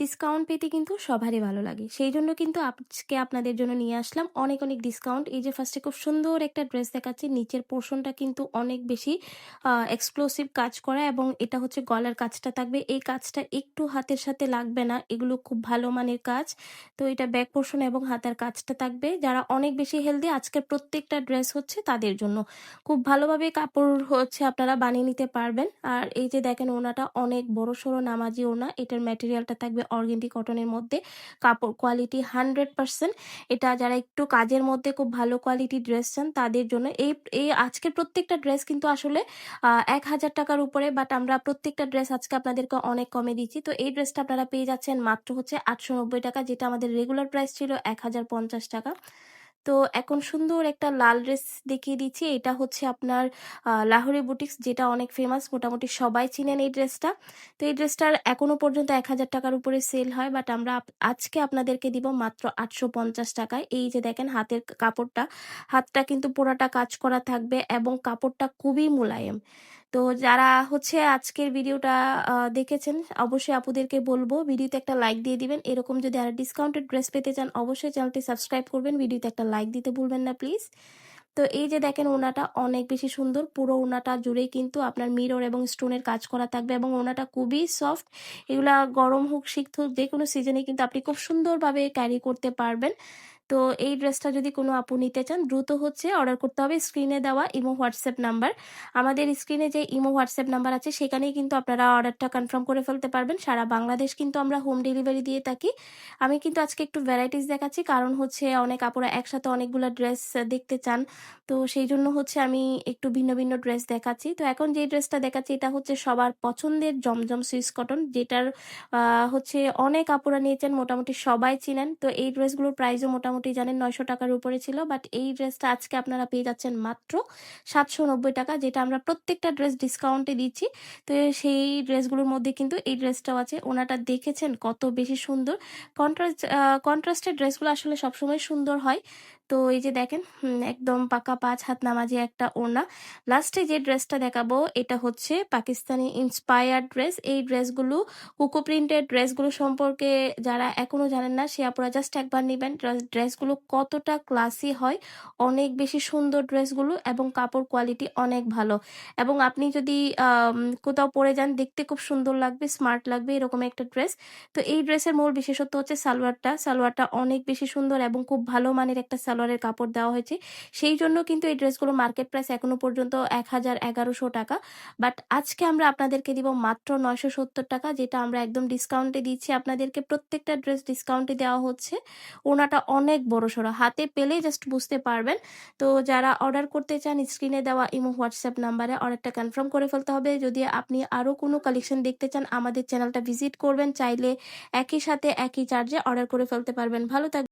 Discount পেতে কিন্তু সবারই ভালো লাগে। সেই জন্য কিন্তু আজকে আপনাদের জন্য নিয়ে আসলাম অনেক, অনেক ডিসকাউন্ট। এই যে ফার্স্টে খুব সুন্দর একটা ড্রেস দেখাচ্ছি। নিচের পোরশনটা কিন্তু অনেক বেশি এক্সক্লুসিভ কাজ করা এবং এটা হচ্ছে গলার কাজটা থাকবে। এই কাজটা একটু হাতের সাথে লাগবে না। এগুলো খুব ভালো মানের কাজ। তো এটা ব্যাক পোরশন এবং হাতার কাজটা থাকবে। যারা অনেক বেশি হেলদি আজকের প্রত্যেকটা ড্রেস হচ্ছে তাদের জন্য। খুব ভালোভাবে কাপড় হচ্ছে আপনারা বানিয়ে নিতে পারবেন। আর এই যে দেখেন ওড়নাটা অনেক বড়সড় নামাজি ওড়না। এটার ম্যাটেরিয়ালটা থাকবে অর্গেন্ডি কটনের মধ্যে। কাপড় কোয়ালিটি 100%। এটা যারা একটু কাজের মধ্যে খুব ভালো কোয়ালিটির ড্রেস চান তাদের জন্য। এই এই আজকের প্রত্যেকটা ড্রেস কিন্তু আসলে ১,০০০ টাকার উপরে, বাট আমরা প্রত্যেকটা ড্রেস আজকে আপনাদেরকে অনেক কমে দিচ্ছি। তো এই ড্রেসটা আপনারা পেয়ে যাচ্ছেন মাত্র হচ্ছে ৮৯০ টাকা, যেটা আমাদের রেগুলার প্রাইস ছিল ১,০৫০ টাকা। তো এখন সুন্দর একটা লাল ড্রেস দেখিয়ে দিচ্ছি। এটা হচ্ছে আপনার লাহোরি বুটিক্স, যেটা অনেক ফেমাস, মোটামুটি সবাই চিনেন এই ড্রেসটা। তো এই ড্রেসটার এখনো পর্যন্ত ১,০০০ টাকার উপরে সেল হয়, বাট আমরা আজকে আপনাদেরকে দিব মাত্র ৮৫০ টাকায়। এই যে দেখেন হাতের কাপড়টা, হাতটা কিন্তু পুরাটা কাজ করা থাকবে এবং কাপড়টা খুবই মোলায়েম। তো যারা হচ্ছে আজকের ভিডিওটা দেখেছেন, অবশ্যই আপুদেরকে বলবো ভিডিওতে একটা লাইক দিয়ে দিবেন। এরকম যদি আর ডিসকাউন্টেড ড্রেস পেতে চান অবশ্যই চ্যানেলটি সাবস্ক্রাইব করবেন, ভিডিওতে একটা লাইক দিতে ভুলবেন না প্লিজ। তো এই যে দেখেন ওড়নাটা অনেক বেশি সুন্দর, পুরো ওড়নাটা জুড়েই কিন্তু আপনার মিরর এবং স্টোনের কাজ করা থাকবে এবং ওড়নাটা খুবই সফট। এগুলা গরম হোক শীত হোক যে কোনো সিজনে কিন্তু আপনি খুব সুন্দরভাবে ক্যারি করতে পারবেন। তো এই ড্রেসটা যদি কোনো আপু নিতে চান দ্রুত হচ্ছে অর্ডার করতে হবে স্ক্রিনে দেওয়া ইমো হোয়াটসঅ্যাপ নাম্বার। আমাদের স্ক্রিনে যে ইমো হোয়াটসঅ্যাপ নাম্বার আছে সেখানেই কিন্তু আপনারা অর্ডারটা কনফার্ম করে ফেলতে পারবেন। সারা বাংলাদেশ কিন্তু আমরা হোম ডেলিভারি দিয়ে থাকি। আমি কিন্তু আজকে একটু ভ্যারাইটিস দেখাচ্ছি, কারণ হচ্ছে অনেক আপুরা একসাথে অনেকগুলো ড্রেস দেখতে চান। তো সেই জন্য হচ্ছে আমি একটু ভিন্ন ভিন্ন ড্রেস দেখাচ্ছি। তো এখন যে ড্রেসটা দেখাচ্ছি এটা হচ্ছে সবার পছন্দের জমজম সুইস কটন, যেটার হচ্ছে অনেক আপুরা নিয়েছেন, মোটামুটি সবাই চিনেন। তো এই ড্রেসগুলোর প্রাইসও মোটামুটি জানেন ৯০০ টাকার উপরে ছিল, বাট এই ড্রেসটা আজকে আপনারা পেয়ে যাচ্ছেন মাত্র ৭৯০ টাকা, যেটা আমরা প্রত্যেকটা ড্রেস ডিসকাউন্টে দিচ্ছি। তো সেই ড্রেসগুলোর মধ্যে কিন্তু এই ড্রেসটাও আছে। ওনাটা দেখেছেন কত বেশি সুন্দর। কন্ট্রাস্টের ড্রেসগুলো আসলে সবসময় সুন্দর হয়। তো এই যে দেখেন একদম পাকা ৫ হাত নামাজি একটা ওড়না। লাস্টে যে ড্রেসটা দেখাবো এটা হচ্ছে পাকিস্তানি ইন্সপায়ার্ড ড্রেস। এই ড্রেসগুলো কোকো প্রিন্টেড ড্রেসগুলো সম্পর্কে যারা এখনো জানেন না সে আপনারা জাস্ট একবার নেবেন। ড্রেসগুলো কতটা ক্লাসি হয়, অনেক বেশি সুন্দর ড্রেসগুলো এবং কাপড় কোয়ালিটি অনেক ভালো। এবং আপনি যদি কোথাও পরে যান দেখতে খুব সুন্দর লাগবে, স্মার্ট লাগবে, এরকম একটা ড্রেস। তো এই ড্রেসের মূল বিশেষত্ব হচ্ছে সালোয়ারটা অনেক বেশি সুন্দর এবং খুব ভালো মানের একটা সালোয়ারের কাপড় দেওয়া হয়েছে। সেই জন্য কিন্তু এই ড্রেসগুলো মার্কেট প্রাইস এখনো পর্যন্ত ১,১১০০ টাকা, বাট আজকে আমরা আপনাদেরকে দিব মাত্র ৯৭০ টাকা, যেটা আমরা একদম ডিসকাউন্টে দিচ্ছি আপনাদেরকে। প্রত্যেকটা ড্রেস ডিসকাউন্টে দেওয়া হচ্ছে। ওনাটা অনেক বড়সড়, হাতে পেলেই জাস্ট বুঝতে পারবেন। তো যারা অর্ডার করতে চান স্ক্রিনে দেওয়া ইমো হোয়াটসঅ্যাপ নাম্বারে অর্ডারটা কনফার্ম করে ফেলতে হবে। যদি আপনি আরও কোনো কালেকশন দেখতে চান আমাদের চ্যানেলটা ভিজিট করবেন, চাইলে একই সাথে একই চার্জে অর্ডার করে ফেলতে পারবেন। ভালো থাকবেন।